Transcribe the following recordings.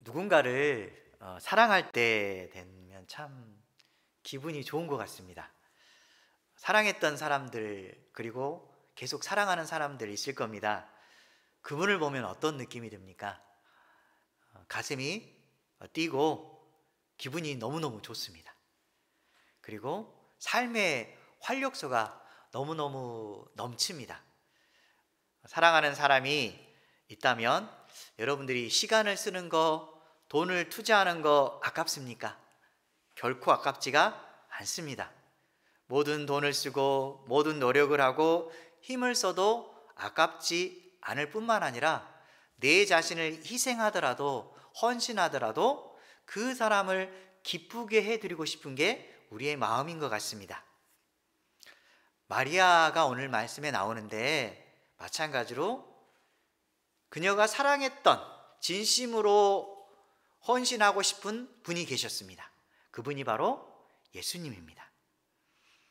누군가를 사랑할 때 되면 참 기분이 좋은 것 같습니다. 사랑했던 사람들, 그리고 계속 사랑하는 사람들 있을 겁니다. 그분을 보면 어떤 느낌이 듭니까? 가슴이 뛰고 기분이 너무너무 좋습니다. 그리고 삶의 활력소가 너무너무 넘칩니다. 사랑하는 사람이 있다면 여러분들이 시간을 쓰는 거, 돈을 투자하는 거 아깝습니까? 결코 아깝지가 않습니다. 모든 돈을 쓰고 모든 노력을 하고 힘을 써도 아깝지 않을 뿐만 아니라 내 자신을 희생하더라도, 헌신하더라도 그 사람을 기쁘게 해드리고 싶은 게 우리의 마음인 것 같습니다. 마리아가 오늘 말씀에 나오는데 마찬가지로 그녀가 사랑했던, 진심으로 헌신하고 싶은 분이 계셨습니다. 그분이 바로 예수님입니다.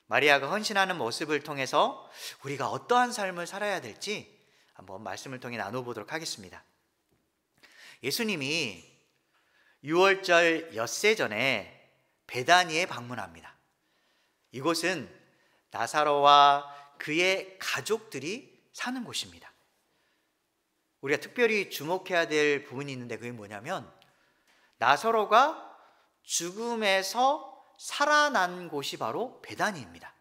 마리아가 헌신하는 모습을 통해서 우리가 어떠한 삶을 살아야 될지 한번 말씀을 통해 나눠보도록 하겠습니다. 예수님이 6월절 엿새 전에 베다니에 방문합니다. 이곳은 나사로와 그의 가족들이 사는 곳입니다. 우리가 특별히 주목해야 될 부분이 있는데 그게 뭐냐면 나사로가 죽음에서 살아난 곳이 바로 베다니입니다.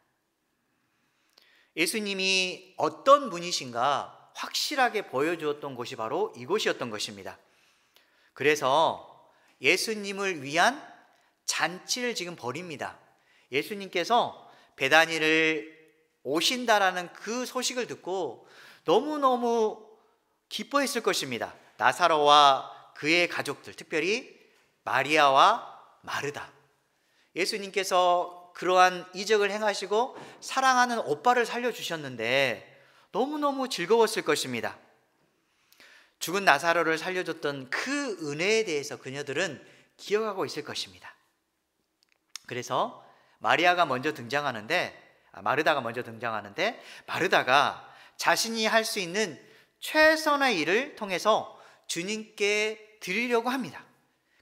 예수님이 어떤 분이신가 확실하게 보여주었던 곳이 바로 이곳이었던 것입니다. 그래서 예수님을 위한 잔치를 지금 벌입니다. 예수님께서 베다니를 오신다라는 그 소식을 듣고 너무너무 기뻐했을 것입니다. 나사로와 그의 가족들, 특별히 마리아와 마르다. 예수님께서 그러한 이적을 행하시고 사랑하는 오빠를 살려주셨는데 너무너무 즐거웠을 것입니다. 죽은 나사로를 살려줬던 그 은혜에 대해서 그녀들은 기억하고 있을 것입니다. 그래서 마르다가 먼저 등장하는데 마르다가 자신이 할 수 있는 최선의 일을 통해서 주님께 드리려고 합니다.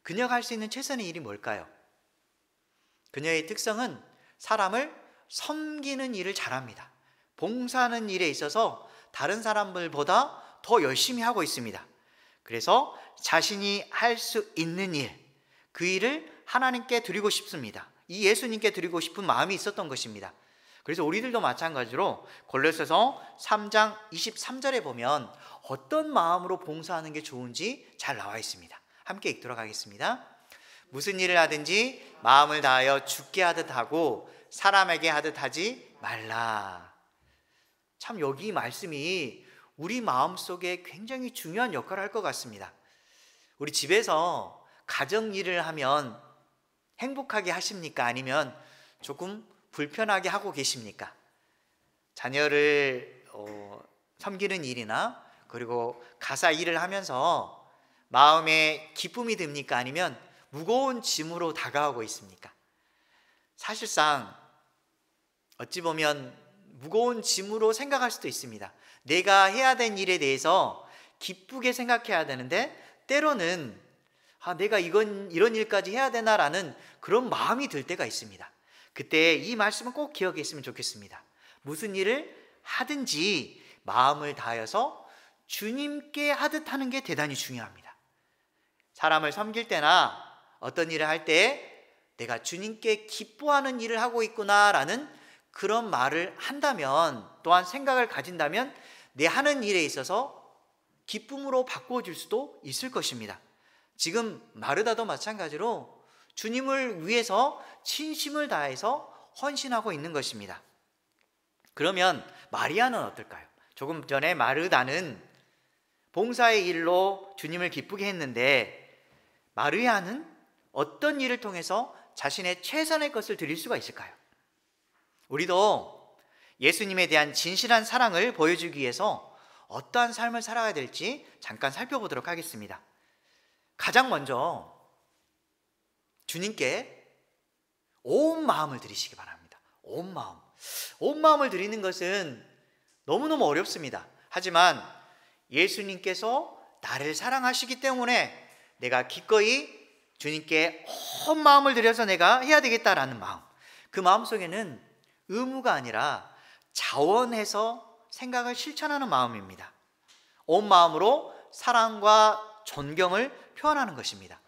그녀가 할 수 있는 최선의 일이 뭘까요? 그녀의 특성은 사람을 섬기는 일을 잘합니다. 봉사하는 일에 있어서 다른 사람들보다 더 열심히 하고 있습니다. 그래서 자신이 할 수 있는 일, 그 일을 하나님께 드리고 싶습니다. 이 예수님께 드리고 싶은 마음이 있었던 것입니다. 그래서 우리들도 마찬가지로 골로새서 3장 23절에 보면 어떤 마음으로 봉사하는 게 좋은지 잘 나와 있습니다. 함께 읽도록 하겠습니다. 무슨 일을 하든지 마음을 다하여 주께 하듯 하고 사람에게 하듯 하지 말라. 참 여기 말씀이 우리 마음속에 굉장히 중요한 역할을 할 것 같습니다. 우리 집에서 가정 일을 하면 행복하게 하십니까? 아니면 조금 불편하게 하고 계십니까? 자녀를 섬기는 일이나 그리고 가사 일을 하면서 마음에 기쁨이 듭니까? 아니면 무거운 짐으로 다가오고 있습니까? 사실상 어찌 보면 무거운 짐으로 생각할 수도 있습니다. 내가 해야 될 일에 대해서 기쁘게 생각해야 되는데 때로는 내가 이런 일까지 해야 되나라는 그런 마음이 들 때가 있습니다. 그때 이 말씀은 꼭 기억했으면 좋겠습니다. 무슨 일을 하든지 마음을 다하여서 주님께 하듯 하는 게 대단히 중요합니다. 사람을 섬길 때나 어떤 일을 할 때 내가 주님께 기뻐하는 일을 하고 있구나라는 그런 말을 한다면, 또한 생각을 가진다면 내 하는 일에 있어서 기쁨으로 바꿔줄 수도 있을 것입니다. 지금 마르다도 마찬가지로 주님을 위해서 진심을 다해서 헌신하고 있는 것입니다. 그러면 마리아는 어떨까요? 조금 전에 마르다는 봉사의 일로 주님을 기쁘게 했는데 마리아는 어떤 일을 통해서 자신의 최선의 것을 드릴 수가 있을까요? 우리도 예수님에 대한 진실한 사랑을 보여주기 위해서 어떠한 삶을 살아야 될지 잠깐 살펴보도록 하겠습니다. 가장 먼저 주님께 온 마음을 드리시기 바랍니다. 온 마음을 드리는 것은 너무너무 어렵습니다. 하지만 예수님께서 나를 사랑하시기 때문에 내가 기꺼이 주님께 온 마음을 들여서 내가 해야 되겠다라는 마음, 그 마음 속에는 의무가 아니라 자원해서 생각을 실천하는 마음입니다. 온 마음으로 사랑과 존경을 표현하는 것입니다.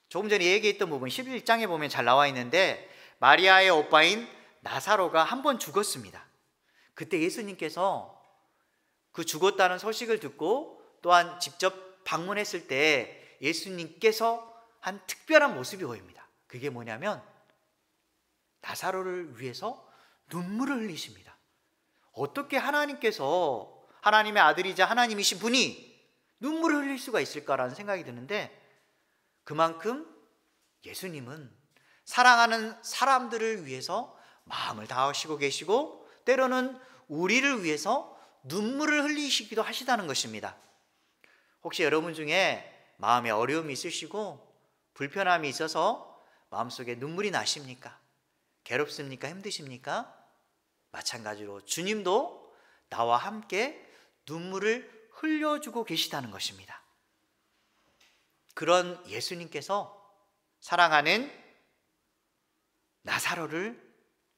조금 전에 얘기했던 부분 11장에 보면 잘 나와 있는데, 마리아의 오빠인 나사로가 한 번 죽었습니다. 그때 예수님께서 그 죽었다는 소식을 듣고 또한 직접 방문했을 때 예수님께서 한 특별한 모습이 보입니다. 그게 뭐냐면 나사로를 위해서 눈물을 흘리십니다. 어떻게 하나님께서, 하나님의 아들이자 하나님이신 분이 눈물을 흘릴 수가 있을까라는 생각이 드는데, 그만큼 예수님은 사랑하는 사람들을 위해서 마음을 다하시고 계시고, 때로는 우리를 위해서 눈물을 흘리시기도 하시다는 것입니다. 혹시 여러분 중에 마음에 어려움이 있으시고 불편함이 있어서 마음속에 눈물이 나십니까? 괴롭습니까? 힘드십니까? 마찬가지로 주님도 나와 함께 눈물을 흘려주고 계시다는 것입니다. 그런 예수님께서 사랑하는 나사로를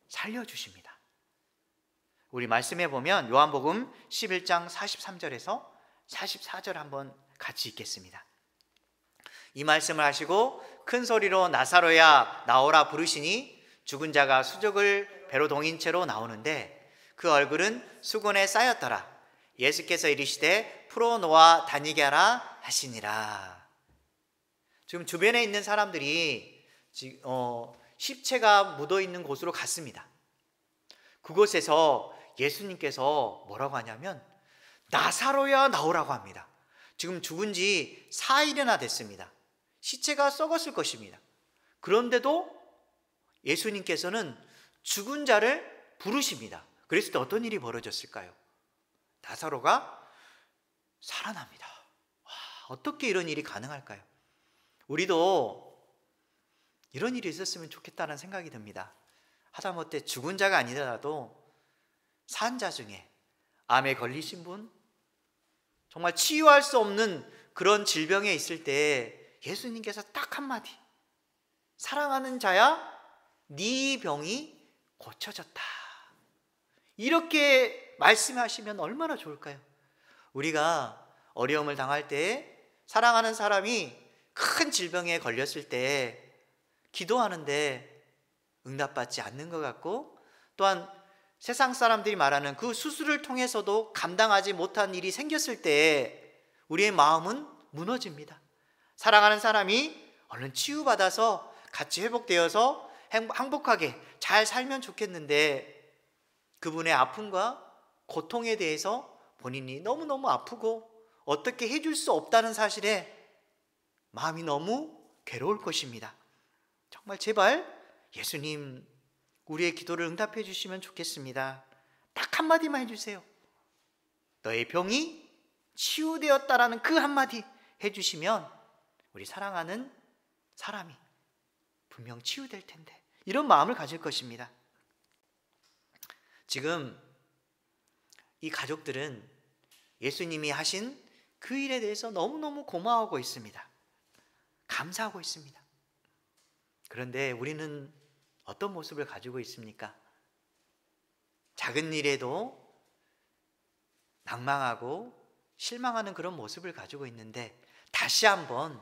살려주십니다. 우리 말씀해 보면 요한복음 11장 43절에서 44절 한번 같이 읽겠습니다. 이 말씀을 하시고 큰 소리로 나사로야 나오라 부르시니 죽은 자가 수족을 배로 동인 채로 나오는데 그 얼굴은 수건에 쌓였더라. 예수께서 이르시되 풀어 놓아 다니게 하라 하시니라. 지금 주변에 있는 사람들이 십체가 묻어 있는 곳으로 갔습니다. 그곳에서 예수님께서 뭐라고 하냐면 나사로야 나오라고 합니다. 지금 죽은 지 4일이나 됐습니다. 시체가 썩었을 것입니다. 그런데도 예수님께서는 죽은 자를 부르십니다. 그랬을 때 어떤 일이 벌어졌을까요? 나사로가 살아납니다. 와, 어떻게 이런 일이 가능할까요? 우리도 이런 일이 있었으면 좋겠다는 생각이 듭니다. 하다못해 죽은 자가 아니더라도 산 자 중에 암에 걸리신 분, 정말 치유할 수 없는 그런 질병에 있을 때 예수님께서 딱 한마디, 사랑하는 자야 네 병이 고쳐졌다, 이렇게 말씀하시면 얼마나 좋을까요? 우리가 어려움을 당할 때 사랑하는 사람이 큰 질병에 걸렸을 때 기도하는데 응답받지 않는 것 같고, 또한 세상 사람들이 말하는 그 수술을 통해서도 감당하지 못한 일이 생겼을 때 우리의 마음은 무너집니다. 사랑하는 사람이 얼른 치유받아서 같이 회복되어서 행복하게 잘 살면 좋겠는데, 그분의 아픔과 고통에 대해서 본인이 너무너무 아프고 어떻게 해줄 수 없다는 사실에 마음이 너무 괴로울 것입니다. 정말 제발 예수님, 우리의 기도를 응답해 주시면 좋겠습니다. 딱 한마디만 해주세요. 너의 병이 치유되었다라는 그 한마디 해주시면 우리 사랑하는 사람이 분명 치유될 텐데, 이런 마음을 가질 것입니다. 지금 이 가족들은 예수님이 하신 그 일에 대해서 너무너무 고마워하고 있습니다. 감사하고 있습니다. 그런데 우리는 어떤 모습을 가지고 있습니까? 작은 일에도 낭망하고 실망하는 그런 모습을 가지고 있는데, 다시 한번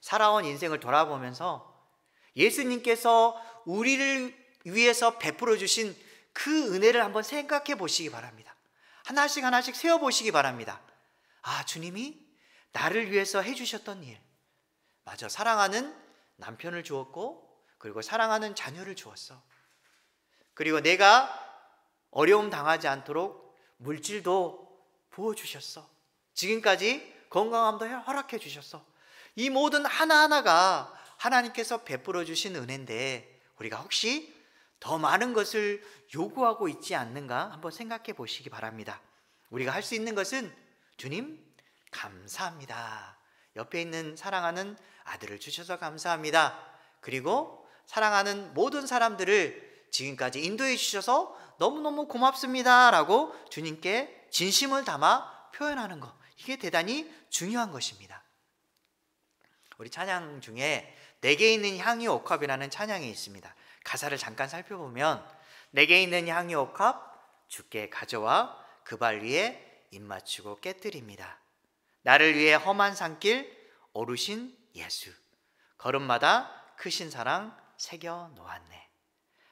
살아온 인생을 돌아보면서 예수님께서 우리를 위해서 베풀어 주신 그 은혜를 한번 생각해 보시기 바랍니다. 하나씩 하나씩 세어보시기 바랍니다. 아, 주님이 나를 위해서 해주셨던 일, 맞아, 사랑하는 남편을 주었고, 그리고 사랑하는 자녀를 주었어. 그리고 내가 어려움 당하지 않도록 물질도 부어주셨어. 지금까지 건강함도 허락해 주셨어. 이 모든 하나하나가 하나님께서 베풀어 주신 은혜인데, 우리가 혹시 더 많은 것을 요구하고 있지 않는가 한번 생각해 보시기 바랍니다. 우리가 할 수 있는 것은 주님 감사합니다. 옆에 있는 사랑하는 아들을 주셔서 감사합니다. 그리고 사랑하는 모든 사람들을 지금까지 인도해 주셔서 너무너무 고맙습니다 라고 주님께 진심을 담아 표현하는 것, 이게 대단히 중요한 것입니다. 우리 찬양 중에 내게 있는 향유 옥합이라는 찬양이 있습니다. 가사를 잠깐 살펴보면 내게 있는 향유 옥합 주께 가져와 그 발 위에 입 맞추고 깨뜨립니다. 나를 위해 험한 산길 오르신 예수, 걸음마다 크신 사랑 새겨 놓았네.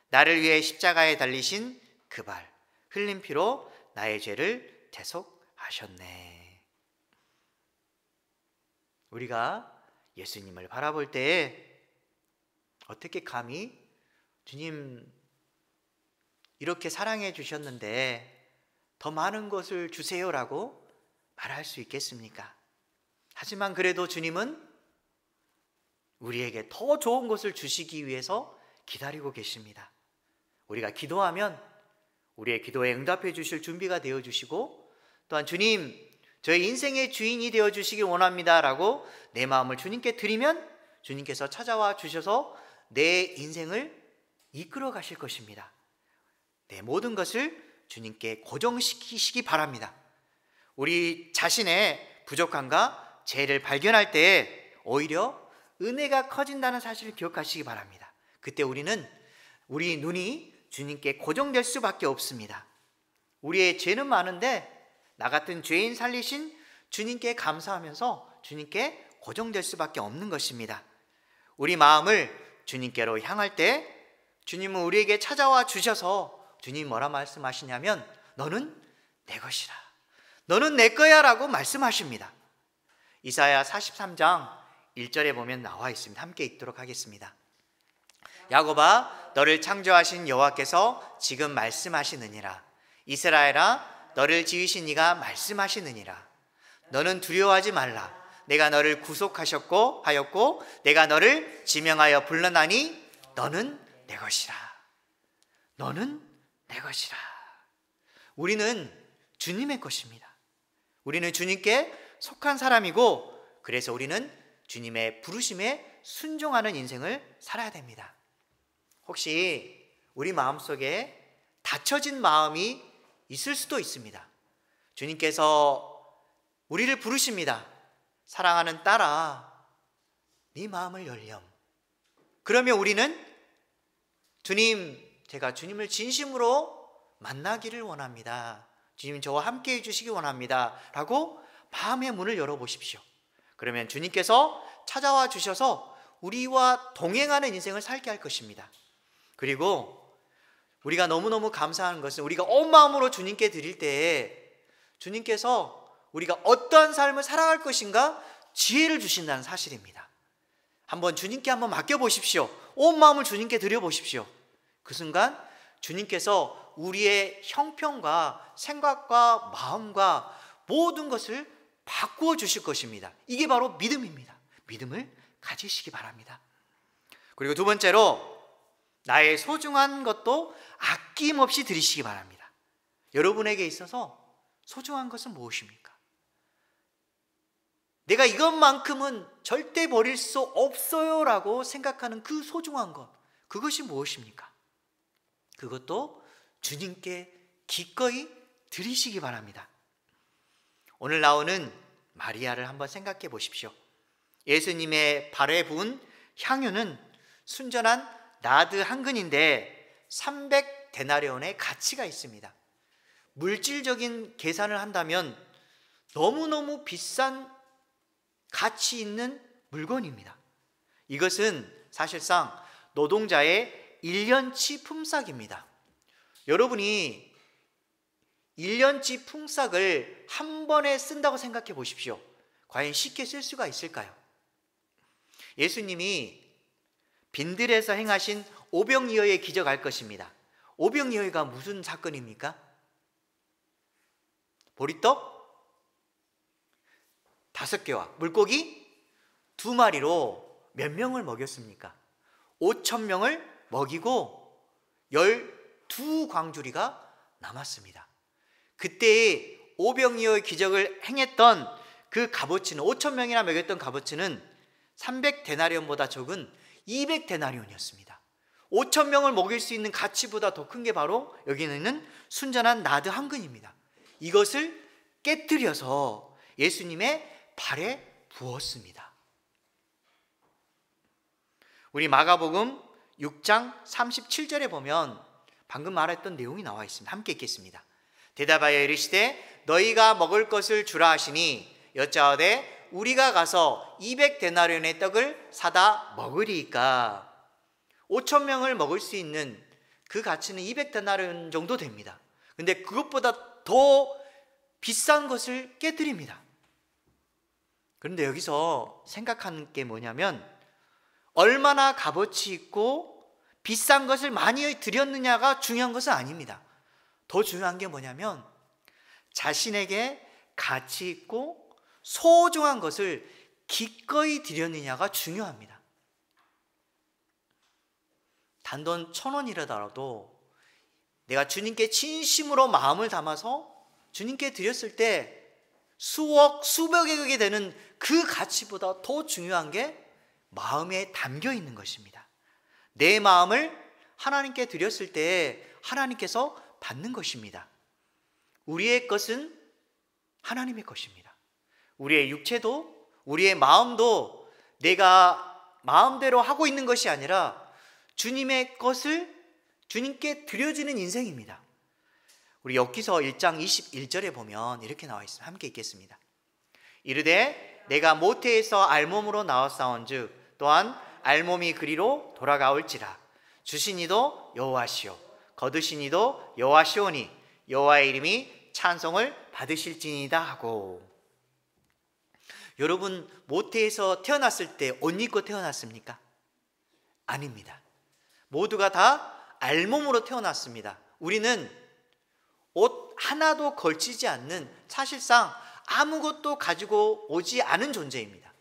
나를 위해 십자가에 달리신 그 발, 흘린 피로 나의 죄를 대속하셨네. 우리가 예수님을 바라볼 때 어떻게 감히 주님 이렇게 사랑해 주셨는데 더 많은 것을 주세요라고 말할 수 있겠습니까? 하지만 그래도 주님은 우리에게 더 좋은 것을 주시기 위해서 기다리고 계십니다. 우리가 기도하면 우리의 기도에 응답해 주실 준비가 되어 주시고, 또한 주님 저의 인생의 주인이 되어 주시길 원합니다 라고 내 마음을 주님께 드리면 주님께서 찾아와 주셔서 내 인생을 이끌어 가실 것입니다. 내 모든 것을 주님께 고정시키시기 바랍니다. 우리 자신의 부족함과 죄를 발견할 때 오히려 은혜가 커진다는 사실을 기억하시기 바랍니다. 그때 우리 눈이 주님께 고정될 수밖에 없습니다. 우리의 죄는 많은데 나 같은 죄인 살리신 주님께 감사하면서 주님께 고정될 수밖에 없는 것입니다. 우리 마음을 주님께로 향할 때 주님은 우리에게 찾아와 주셔서 주님 뭐라 말씀하시냐면 너는 내 것이라, 너는 내 거야 라고 말씀하십니다. 이사야 43장 1절에 보면 나와 있습니다. 함께 읽도록 하겠습니다. 야곱아 너를 창조하신 여호와께서 지금 말씀하시느니라. 이스라엘아 너를 지으신 이가 말씀하시느니라. 너는 두려워하지 말라. 내가 너를 구속하였고 내가 너를 지명하여 불러나니 너는 내 것이라. 너는 내 것이라. 우리는 주님의 것입니다. 우리는 주님께 속한 사람이고, 그래서 우리는 주님의 부르심에 순종하는 인생을 살아야 됩니다. 혹시 우리 마음속에 닫혀진 마음이 있을 수도 있습니다. 주님께서 우리를 부르십니다. 사랑하는 딸아, 네 마음을 열렴. 그러면 우리는 주님, 제가 주님을 진심으로 만나기를 원합니다. 주님 저와 함께 해주시기 원합니다 라고 마음의 문을 열어보십시오. 그러면 주님께서 찾아와 주셔서 우리와 동행하는 인생을 살게 할 것입니다. 그리고 우리가 너무너무 감사한 것은 우리가 온 마음으로 주님께 드릴 때에 주님께서 우리가 어떠한 삶을 살아갈 것인가 지혜를 주신다는 사실입니다. 한번 주님께 한번 맡겨보십시오. 온 마음을 주님께 드려보십시오. 그 순간 주님께서 우리의 형편과 생각과 마음과 모든 것을 바꾸어 주실 것입니다. 이게 바로 믿음입니다. 믿음을 가지시기 바랍니다. 그리고 두 번째로 나의 소중한 것도 아낌없이 드리시기 바랍니다. 여러분에게 있어서 소중한 것은 무엇입니까? 내가 이것만큼은 절대 버릴 수 없어요 라고 생각하는 그 소중한 것, 그것이 무엇입니까? 그것도 주님께 기꺼이 드리시기 바랍니다. 오늘 나오는 마리아를 한번 생각해 보십시오. 예수님의 발에 부은 향유는 순전한 나드 한 근인데 300데나리온의 가치가 있습니다. 물질적인 계산을 한다면 너무너무 비싼 가치 있는 물건입니다. 이것은 사실상 노동자의 1년치 품삯입니다. 여러분이 1년치 품삯을 한 번에 쓴다고 생각해 보십시오. 과연 쉽게 쓸 수가 있을까요? 예수님이 빈들에서 행하신 오병이어의 기적 알 것입니다. 오병이어가 무슨 사건입니까? 보리떡 5개와 물고기 2마리로 몇 명을 먹였습니까? 5,000명을 먹이고 12광주리가 남았습니다. 그때의 오병이어의 기적을 행했던 그 값어치는 5,000명이나 먹였던 값어치는 300데나리온보다 적은 200데나리온이었습니다. 5,000명을 먹일 수 있는 가치보다 더 큰 게 바로 여기는 있는 순전한 나드 한 근입니다. 이것을 깨뜨려서 예수님의 발에 부었습니다. 우리 마가복음 6장 37절에 보면 방금 말했던 내용이 나와 있습니다. 함께 읽겠습니다. 대답하여 이르시되 너희가 먹을 것을 주라 하시니 여짜오되 우리가 가서 200데나리온의 떡을 사다 먹으리이까. 5천 명을 먹을 수 있는 그 가치는 200데나리온 정도 됩니다. 근데 그것보다 더 비싼 것을 깨뜨립니다. 그런데 여기서 생각하는 게 뭐냐면 얼마나 값어치 있고 비싼 것을 많이 드렸느냐가 중요한 것은 아닙니다. 더 중요한 게 뭐냐면 자신에게 가치 있고 소중한 것을 기꺼이 드렸느냐가 중요합니다. 단돈 1,000원이라도 내가 주님께 진심으로 마음을 담아서 주님께 드렸을 때 수억, 수백억이 되는 그 가치보다 더 중요한 게 마음에 담겨 있는 것입니다. 내 마음을 하나님께 드렸을 때 하나님께서 받는 것입니다. 우리의 것은 하나님의 것입니다. 우리의 육체도 우리의 마음도 내가 마음대로 하고 있는 것이 아니라 주님의 것을 주님께 드려지는 인생입니다. 우리 욥기서 1장 21절에 보면 이렇게 나와 있습니다. 함께 읽겠습니다. 이르되 내가 모태에서 알몸으로 나왔사온즉 또한 알몸이 그리로 돌아가올지라. 주신 이도 여호와시오 거두신 이도 여호와시오니 여호와의 이름이 찬송을 받으실지니이다 하고. 여러분 모태에서 태어났을 때 옷 입고 태어났습니까? 아닙니다. 모두가 다 알몸으로 태어났습니다. 우리는 옷 하나도 걸치지 않는 사실상 아무것도 가지고 오지 않은 존재입니다.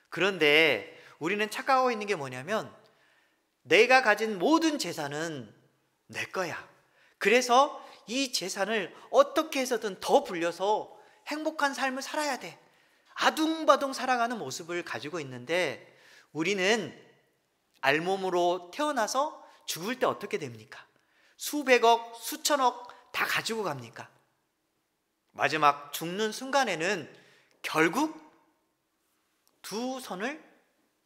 그런데 우리는 착각하고 있는 게 뭐냐면 내가 가진 모든 재산은 내 거야. 그래서 이 재산을 어떻게 해서든 더 불려서 행복한 삶을 살아야 돼. 아둥바둥 살아가는 모습을 가지고 있는데 우리는 알몸으로 태어나서 죽을 때 어떻게 됩니까? 수백억, 수천억 다 가지고 갑니까? 마지막 죽는 순간에는 결국 두 손을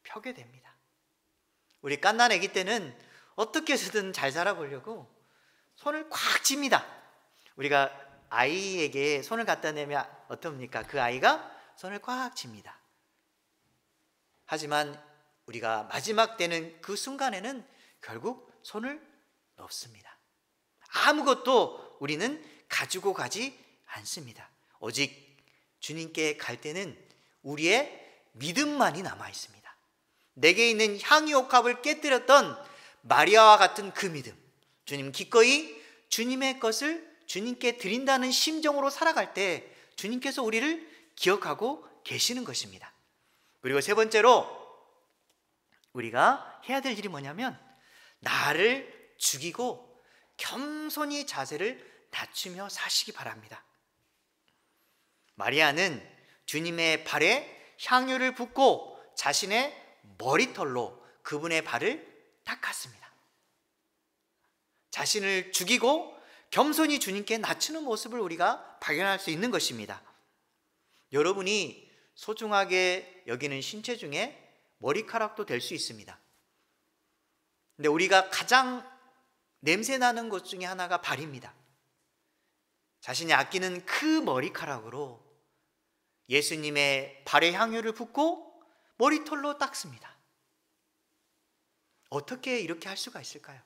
펴게 됩니다. 우리 갓난 아기 때는 어떻게 해서든 잘 살아보려고 손을 꽉 쥡니다. 우리가 아이에게 손을 갖다 내면 어떻습니까? 그 아이가 손을 꽉 쥡니다. 하지만 우리가 마지막 되는 그 순간에는 결국 손을 놓습니다. 아무것도 우리는 가지고 가지 않습니다. 오직 주님께 갈 때는 우리의 믿음만이 남아 있습니다. 내게 있는 향유옥합을 깨뜨렸던 마리아와 같은 그 믿음, 주님 기꺼이 주님의 것을 주님께 드린다는 심정으로 살아갈 때 주님께서 우리를 기억하고 계시는 것입니다. 그리고 세 번째로 우리가 해야 될 일이 뭐냐면 나를 죽이고 겸손히 자세를 낮추며 사시기 바랍니다. 마리아는 주님의 발에 향유를 붓고 자신의 머리털로 그분의 발을 닦았습니다. 자신을 죽이고 겸손히 주님께 낮추는 모습을 우리가 발견할 수 있는 것입니다. 여러분이 소중하게 여기는 신체 중에 머리카락도 될 수 있습니다. 근데 우리가 가장 냄새나는 것 중에 하나가 발입니다. 자신이 아끼는 그 머리카락으로 예수님의 발에 향유를 붓고 머리털로 닦습니다. 어떻게 이렇게 할 수가 있을까요?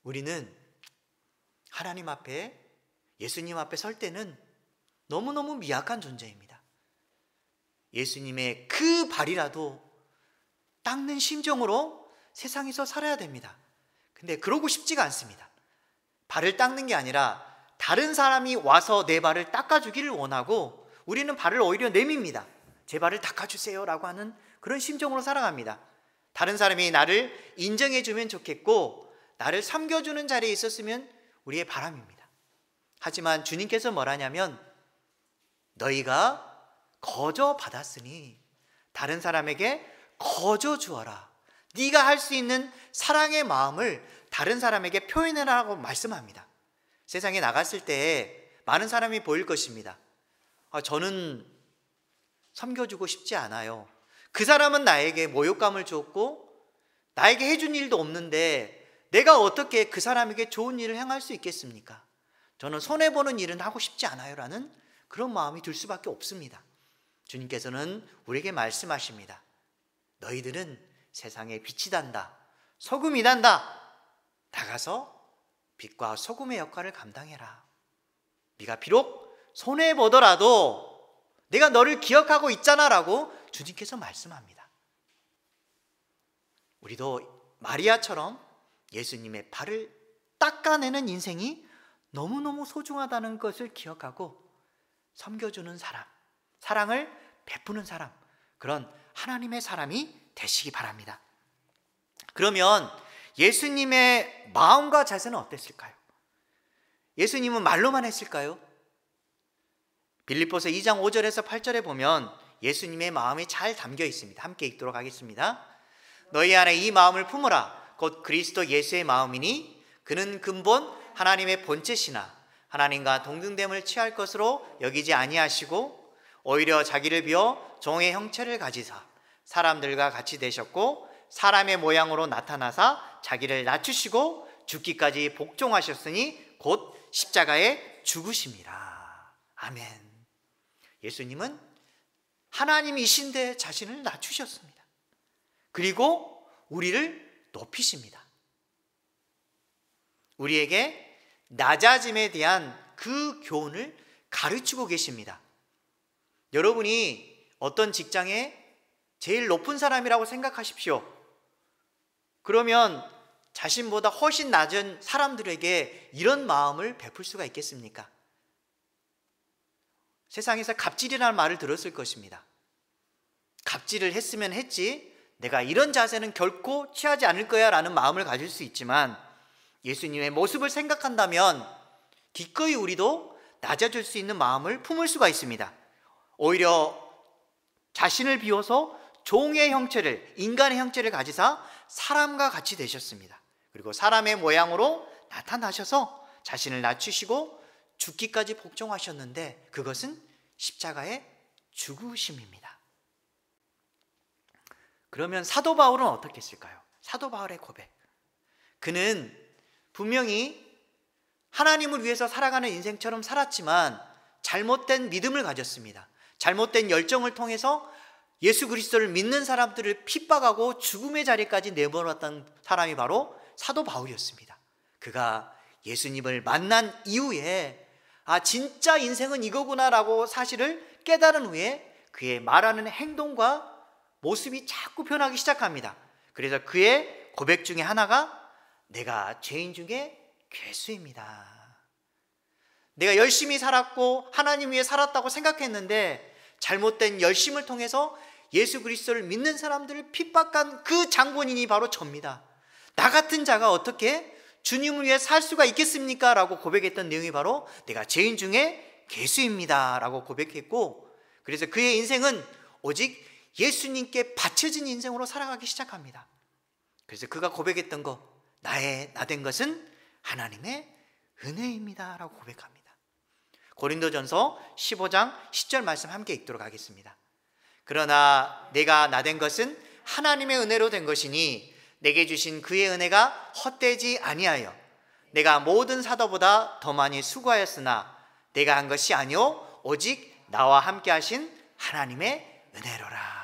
우리는 하나님 앞에, 예수님 앞에 설 때는 너무너무 미약한 존재입니다. 예수님의 그 발이라도 닦는 심정으로 세상에서 살아야 됩니다. 근데 그러고 싶지가 않습니다. 발을 닦는 게 아니라 다른 사람이 와서 내 발을 닦아주기를 원하고 우리는 발을 오히려 내밉니다. 제 발을 닦아주세요 라고 하는 그런 심정으로 살아갑니다. 다른 사람이 나를 인정해주면 좋겠고 나를 섬겨주는 자리에 있었으면 우리의 바람입니다. 하지만 주님께서 뭐라냐면 너희가 거저 받았으니 다른 사람에게 거저 주어라. 네가 할 수 있는 사랑의 마음을 다른 사람에게 표현해라고 말씀합니다. 세상에 나갔을 때 많은 사람이 보일 것입니다. 저는 섬겨주고 싶지 않아요. 그 사람은 나에게 모욕감을 줬고 나에게 해준 일도 없는데 내가 어떻게 그 사람에게 좋은 일을 행할 수 있겠습니까? 저는 손해보는 일은 하고 싶지 않아요 라는 그런 마음이 들 수밖에 없습니다. 주님께서는 우리에게 말씀하십니다. 너희들은 세상에 빛이 단다, 소금이 단다. 나가서 빛과 소금의 역할을 감당해라. 네가 비록 손해보더라도 내가 너를 기억하고 있잖아 라고 주님께서 말씀합니다. 우리도 마리아처럼 예수님의 발을 닦아내는 인생이 너무너무 소중하다는 것을 기억하고 섬겨주는 사람, 사랑을 베푸는 사람, 그런 하나님의 사람이 되시기 바랍니다. 그러면 예수님의 마음과 자세는 어땠을까요? 예수님은 말로만 했을까요? 빌립보서 2장 5절에서 8절에 보면 예수님의 마음이 잘 담겨 있습니다. 함께 읽도록 하겠습니다. 너희 안에 이 마음을 품으라. 곧 그리스도 예수의 마음이니 그는 근본 하나님의 본체시나 하나님과 동등됨을 취할 것으로 여기지 아니하시고 오히려 자기를 비워 종의 형체를 가지사 사람들과 같이 되셨고 사람의 모양으로 나타나사 자기를 낮추시고 죽기까지 복종하셨으니 곧 십자가에 죽으심이라. 아멘. 예수님은 하나님이신데 자신을 낮추셨습니다. 그리고 우리를 높이십니다. 우리에게 낮아짐에 대한 그 교훈을 가르치고 계십니다. 여러분이 어떤 직장에 제일 높은 사람이라고 생각하십시오. 그러면 자신보다 훨씬 낮은 사람들에게 이런 마음을 베풀 수가 있겠습니까? 세상에서 갑질이라는 말을 들었을 것입니다. 갑질을 했으면 했지 내가 이런 자세는 결코 취하지 않을 거야 라는 마음을 가질 수 있지만 예수님의 모습을 생각한다면 기꺼이 우리도 낮아질 수 있는 마음을 품을 수가 있습니다. 오히려 자신을 비워서 종의 형체를, 인간의 형체를 가지사 사람과 같이 되셨습니다. 그리고 사람의 모양으로 나타나셔서 자신을 낮추시고 죽기까지 복종하셨는데 그것은 십자가의 죽으심입니다. 그러면 사도 바울은 어떻게 했을까요? 사도 바울의 고백. 그는 분명히 하나님을 위해서 살아가는 인생처럼 살았지만 잘못된 믿음을 가졌습니다. 잘못된 열정을 통해서 예수 그리스도를 믿는 사람들을 핍박하고 죽음의 자리까지 내몰았던 사람이 바로 사도 바울이었습니다. 그가 예수님을 만난 이후에 진짜 인생은 이거구나라고 사실을 깨달은 후에 그의 말하는 행동과 모습이 자꾸 변하기 시작합니다. 그래서 그의 고백 중에 하나가 내가 죄인 중에 괴수입니다. 내가 열심히 살았고 하나님 위해 살았다고 생각했는데 잘못된 열심을 통해서 예수 그리스도를 믿는 사람들을 핍박한 그 장본인이 바로 접니다. 나 같은 자가 어떻게 주님을 위해 살 수가 있겠습니까? 라고 고백했던 내용이 바로 내가 죄인 중에 괴수입니다 라고 고백했고, 그래서 그의 인생은 오직 예수님께 바쳐진 인생으로 살아가기 시작합니다. 그래서 그가 고백했던 거, 나 된 것은 하나님의 은혜입니다 라고 고백합니다. 고린도전서 15장 10절 말씀 함께 읽도록 하겠습니다. 그러나 내가 나 된 것은 하나님의 은혜로 된 것이니 내게 주신 그의 은혜가 헛되지 아니하여 내가 모든 사도보다 더 많이 수고하였으나 내가 한 것이 아니오 오직 나와 함께 하신 하나님의 은혜로라.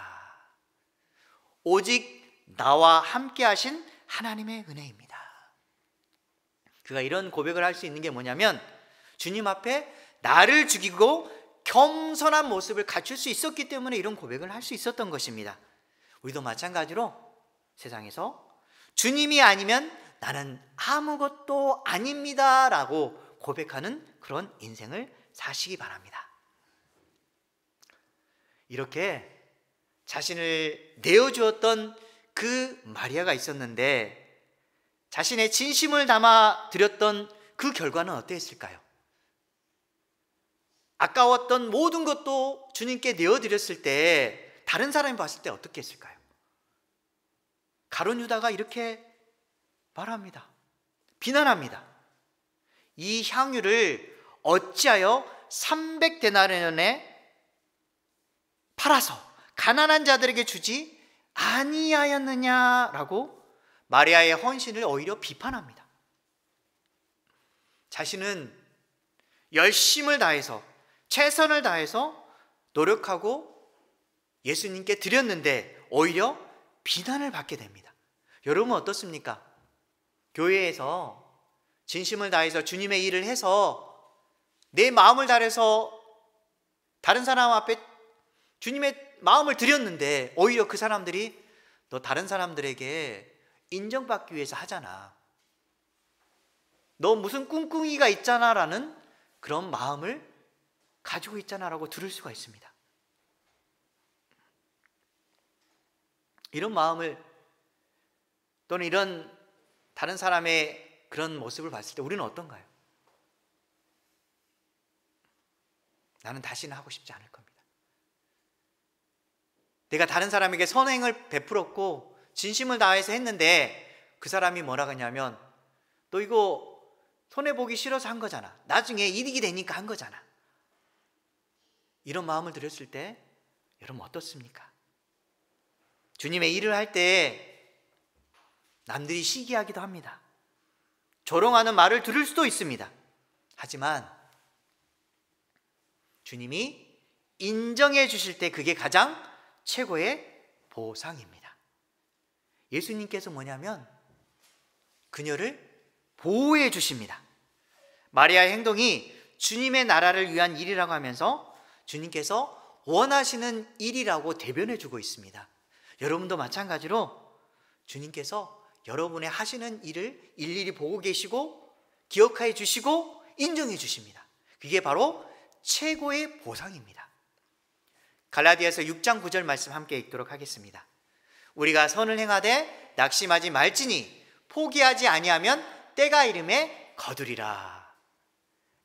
오직 나와 함께 하신 하나님의 은혜입니다. 그가 이런 고백을 할 수 있는 게 뭐냐면 주님 앞에 나를 죽이고 겸손한 모습을 갖출 수 있었기 때문에 이런 고백을 할 수 있었던 것입니다. 우리도 마찬가지로 세상에서 주님이 아니면 나는 아무것도 아닙니다 라고 고백하는 그런 인생을 사시기 바랍니다. 이렇게 자신을 내어주었던 그 마리아가 있었는데 자신의 진심을 담아 드렸던 그 결과는 어땠을까요? 아까웠던 모든 것도 주님께 내어드렸을 때 다른 사람이 봤을 때 어떻게 했을까요? 가룟 유다가 이렇게 말합니다. 비난합니다. 이 향유를 어찌하여 300데나리온에 팔아서 가난한 자들에게 주지 아니하였느냐라고 마리아의 헌신을 오히려 비판합니다. 자신은 열심을 다해서 최선을 다해서 노력하고 예수님께 드렸는데 오히려 비난을 받게 됩니다. 여러분 어떻습니까? 교회에서 진심을 다해서 주님의 일을 해서 내 마음을 다해서 다른 사람 앞에 주님의 마음을 드렸는데 오히려 그 사람들이 너 다른 사람들에게 인정받기 위해서 하잖아, 너 무슨 꿍꿍이가 있잖아 라는 그런 마음을 가지고 있잖아 라고 들을 수가 있습니다. 이런 마음을 또는 이런 다른 사람의 그런 모습을 봤을 때 우리는 어떤가요? 나는 다시는 하고 싶지 않을 겁니다. 내가 다른 사람에게 선행을 베풀었고 진심을 다해서 했는데 그 사람이 뭐라 하냐면 너 이거 손해보기 싫어서 한 거잖아, 나중에 이득이 되니까 한 거잖아, 이런 마음을 들였을 때 여러분 어떻습니까? 주님의 일을 할 때 남들이 시기하기도 합니다. 조롱하는 말을 들을 수도 있습니다. 하지만 주님이 인정해 주실 때 그게 가장 최고의 보상입니다. 예수님께서 뭐냐면 그녀를 보호해 주십니다. 마리아의 행동이 주님의 나라를 위한 일이라고 하면서 주님께서 원하시는 일이라고 대변해 주고 있습니다. 여러분도 마찬가지로 주님께서 여러분의 하시는 일을 일일이 보고 계시고 기억해 주시고 인정해 주십니다. 그게 바로 최고의 보상입니다. 갈라디아서 6장 9절 말씀 함께 읽도록 하겠습니다. 우리가 선을 행하되 낙심하지 말지니 포기하지 아니하면 때가 이름에 거두리라.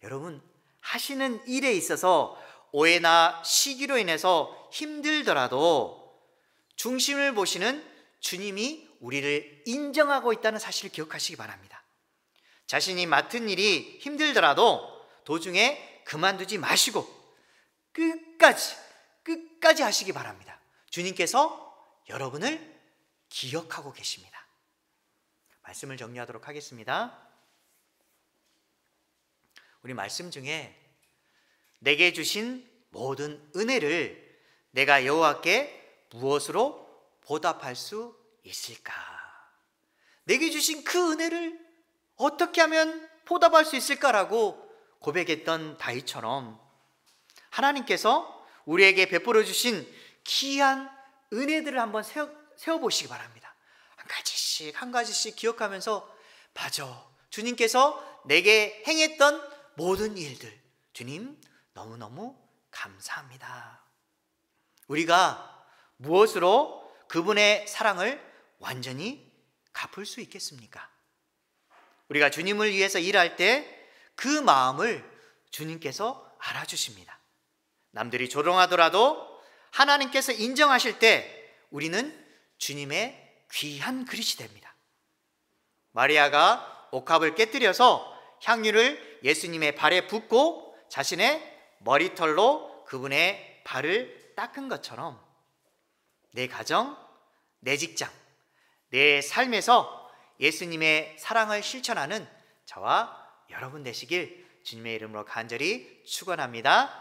여러분 하시는 일에 있어서 오해나 시기로 인해서 힘들더라도 중심을 보시는 주님이 우리를 인정하고 있다는 사실을 기억하시기 바랍니다. 자신이 맡은 일이 힘들더라도 도중에 그만두지 마시고 끝까지 하시기 바랍니다. 주님께서 여러분을 기억하고 계십니다. 말씀을 정리하도록 하겠습니다. 우리 말씀 중에 내게 주신 모든 은혜를 내가 여호와께 무엇으로 보답할 수 있을까? 내게 주신 그 은혜를 어떻게 하면 보답할 수 있을까라고 고백했던 다윗처럼 하나님께서 우리에게 베풀어 주신 귀한 은혜들을 한번 세워보시기 바랍니다. 한 가지씩 기억하면서 맞아, 주님께서 내게 행했던 모든 일들 주님 너무너무 감사합니다. 우리가 무엇으로 그분의 사랑을 완전히 갚을 수 있겠습니까? 우리가 주님을 위해서 일할 때 그 마음을 주님께서 알아주십니다. 남들이 조롱하더라도 하나님께서 인정하실 때 우리는 주님의 귀한 그릇이 됩니다. 마리아가 옥합을 깨뜨려서 향유를 예수님의 발에 붓고 자신의 머리털로 그분의 발을 닦은 것처럼 내 가정, 내 직장, 내 삶에서 예수님의 사랑을 실천하는 저와 여러분 되시길 주님의 이름으로 간절히 축원합니다.